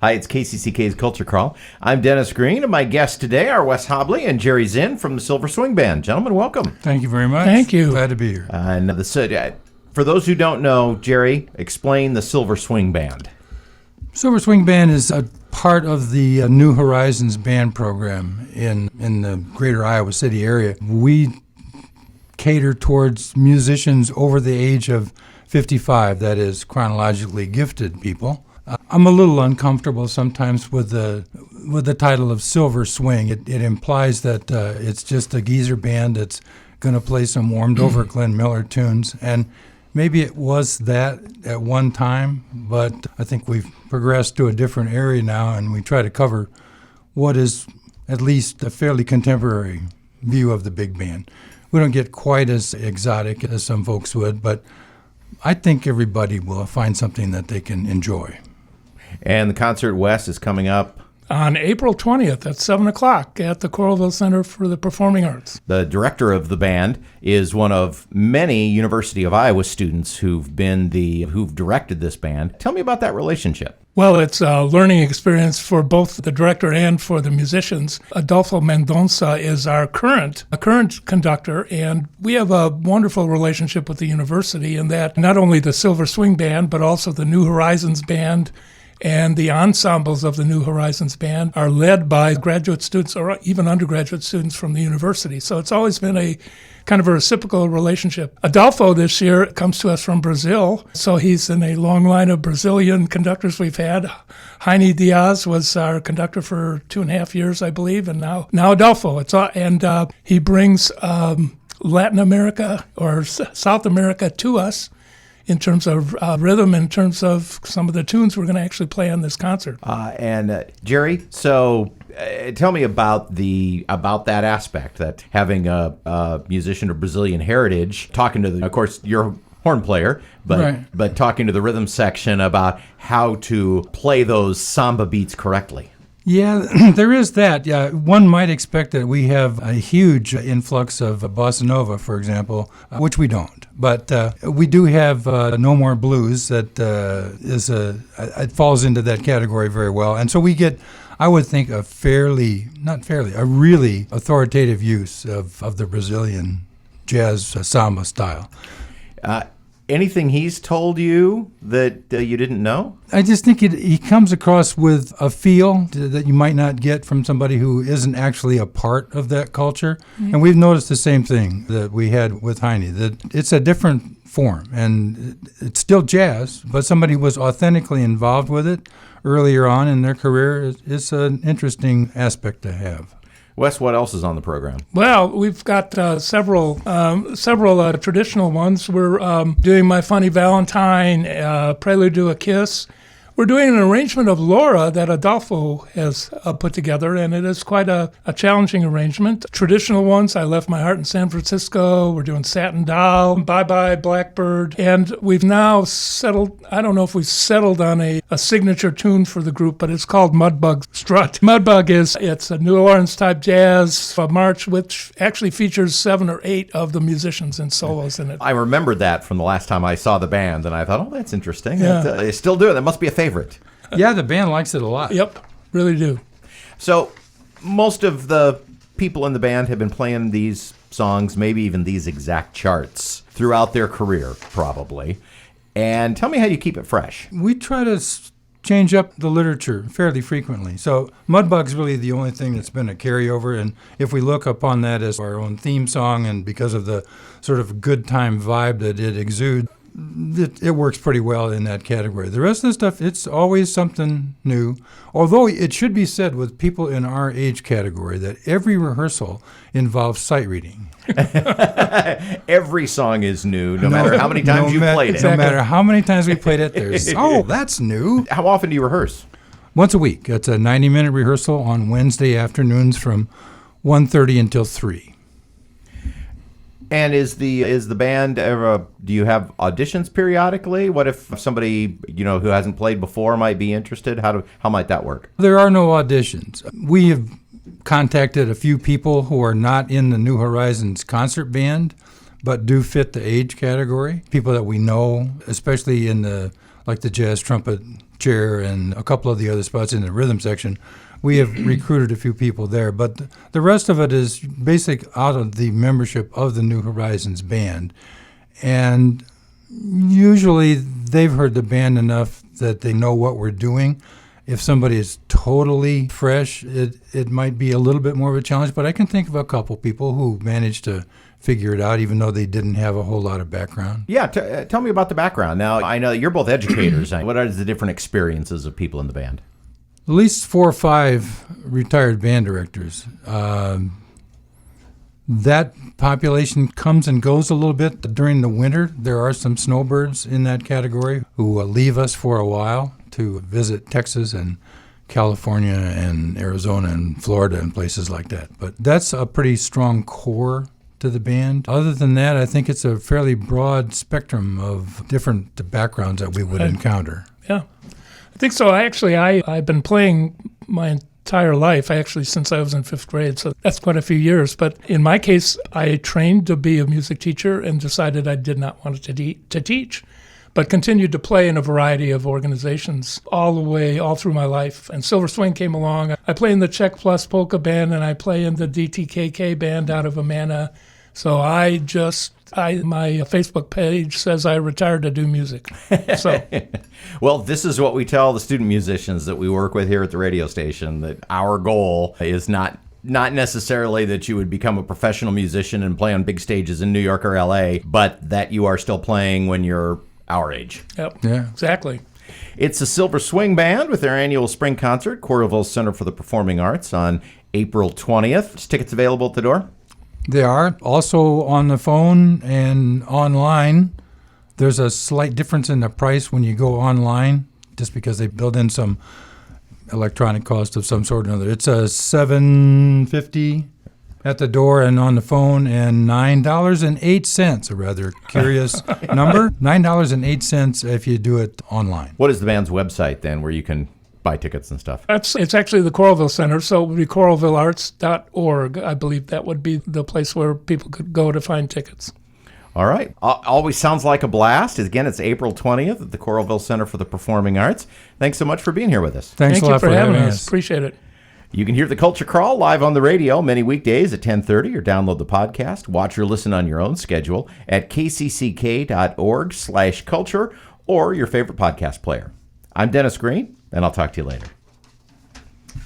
Hi, it's KCCK's Culture Crawl. I'm Dennis Green, and my guests today are Wes Hobley and Jerry Zinn from the Silver Swing Band. Gentlemen, welcome. Thank you very much. Thank you. Glad to be here. For those who don't know, Jerry, explain the Silver Swing Band. Silver Swing Band is a part of the New Horizons band program in the greater Iowa City area. We cater towards musicians over the age of 55, that is, chronologically gifted people. I'm a little uncomfortable sometimes with the title of Silver Swing. It implies that it's just a geezer band that's going to play some warmed-over Glenn Miller tunes, and maybe it was that at one time, but I think we've progressed to a different area now, and we try to cover what is at least a fairly contemporary view of the big band. We don't get quite as exotic as some folks would, but I think everybody will find something that they can enjoy. And the concert, Wes, is coming up on April 20th at 7 o'clock at the Coralville Center for the Performing Arts. The director of the band is one of many University of Iowa students who've directed this band. Tell me about that relationship. Well, it's a learning experience for both the director and for the musicians. Adolfo Mendonca is our current conductor, and we have a wonderful relationship with the university in that not only the Silver Swing Band, but also the New Horizons Band and the ensembles of the New Horizons Band are led by graduate students or even undergraduate students from the university. So it's always been a kind of a reciprocal relationship. Adolfo this year comes to us from Brazil, so he's in a long line of Brazilian conductors we've had. Heine Diaz was our conductor for 2.5 years, I believe, and now Adolfo. He brings Latin America or South America to us in terms of rhythm, in terms of some of the tunes we're going to actually play on this concert. Jerry, so tell me about that aspect, that having a musician of Brazilian heritage, talking to of course, you're a horn player, but talking to the rhythm section about how to play those samba beats correctly. Yeah, there is that. Yeah, one might expect that we have a huge influx of bossa nova, for example, which we don't. But we do have No More Blues that it falls into that category very well. And so we get, I would think, a really authoritative use of the Brazilian jazz samba style. Anything he's told you that you didn't know? I just think he comes across with a feel that you might not get from somebody who isn't actually a part of that culture. Mm-hmm. And we've noticed the same thing that we had with Heine, that it's a different form. And it's still jazz, but somebody who was authentically involved with it earlier on in their career is an interesting aspect to have. Wes, what else is on the program? Well, we've got several traditional ones. We're doing My Funny Valentine, Prelude to a Kiss. We're doing an arrangement of Laura that Adolfo has put together, and it is quite a challenging arrangement. Traditional ones, I Left My Heart in San Francisco. We're doing Satin Doll, Bye Bye Blackbird. And we've now settled, I don't know if we've settled on a signature tune for the group, but it's called Mudbug Strut. Mudbug it's a New Orleans-type jazz march, which actually features 7 or 8 of the musicians and solos in it. I remembered that from the last time I saw the band, and I thought, that's interesting. Yeah. They still do it. That must be a favorite. Yeah, the band likes it a lot. Yep, really do. So most of the people in the band have been playing these songs, maybe even these exact charts, throughout their career, probably. And tell me how you keep it fresh. We try to change up the literature fairly frequently. So Mudbug's really the only thing that's been a carryover, and if we look upon that as our own theme song and because of the sort of good time vibe that it exudes, it works pretty well in that category. The rest of the stuff, it's always something new. Although it should be said with people in our age category that every rehearsal involves sight reading. Every song is new, no matter how many times you played it. No matter how many times we played it, there's, that's new. How often do you rehearse? Once a week. It's a 90-minute rehearsal on Wednesday afternoons from 1:30 until 3. And is the band ever, do you have auditions periodically? What if somebody, who hasn't played before might be interested? How might that work? There are no auditions. We have contacted a few people who are not in the New Horizons concert band, but do fit the age category. People that we know, especially in the jazz trumpet chair and a couple of the other spots in the rhythm section. We have recruited a few people there, but the rest of it is basic out of the membership of the New Horizons band. And usually they've heard the band enough that they know what we're doing. If somebody is totally fresh, it might be a little bit more of a challenge, but I can think of a couple people who managed to figure it out even though they didn't have a whole lot of background. Yeah, tell me about the background. Now, I know you're both educators. What are the different experiences of people in the band? At least 4 or 5 retired band directors. That population comes and goes a little bit during the winter. There are some snowbirds in that category who leave us for a while to visit Texas and California and Arizona and Florida and places like that. But that's a pretty strong core to the band. Other than that, I think it's a fairly broad spectrum of different backgrounds that we would encounter. Yeah. I think so. I've been playing my entire life, actually, since I was in 5th grade, so that's quite a few years. But in my case, I trained to be a music teacher and decided I did not want to teach, but continued to play in a variety of organizations all through my life. And Silver Swing came along. I play in the Czech Plus Polka Band, and I play in the DTKK Band out of Amana. So my Facebook page says I retired to do music. So, well, this is what we tell the student musicians that we work with here at the radio station, that our goal is not necessarily that you would become a professional musician and play on big stages in New York or LA, but that you are still playing when you're our age. Yep. Yeah. Exactly. It's the Silver Swing Band with their annual spring concert, Coralville Center for the Performing Arts, on April 20th. Is tickets available at the door? They are. Also on the phone and online. There's a slight difference in the price when you go online, just because they build in some electronic cost of some sort or another. It's a $7.50 at the door and on the phone, and $9.08, a rather curious number. $9.08 if you do it online. What is the band's website then, where you can buy tickets and stuff? It's actually the Coralville Center, so it would be coralvillearts.org. I believe that would be the place where people could go to find tickets. All right. Always sounds like a blast. Again, it's April 20th at the Coralville Center for the Performing Arts. Thanks so much for being here with us. Thanks a lot for having us. us. Appreciate it. You can hear the Culture Crawl live on the radio many weekdays at 10:30, or download the podcast. Watch or listen on your own schedule at kcck.org/culture or your favorite podcast player. I'm Dennis Green, and I'll talk to you later.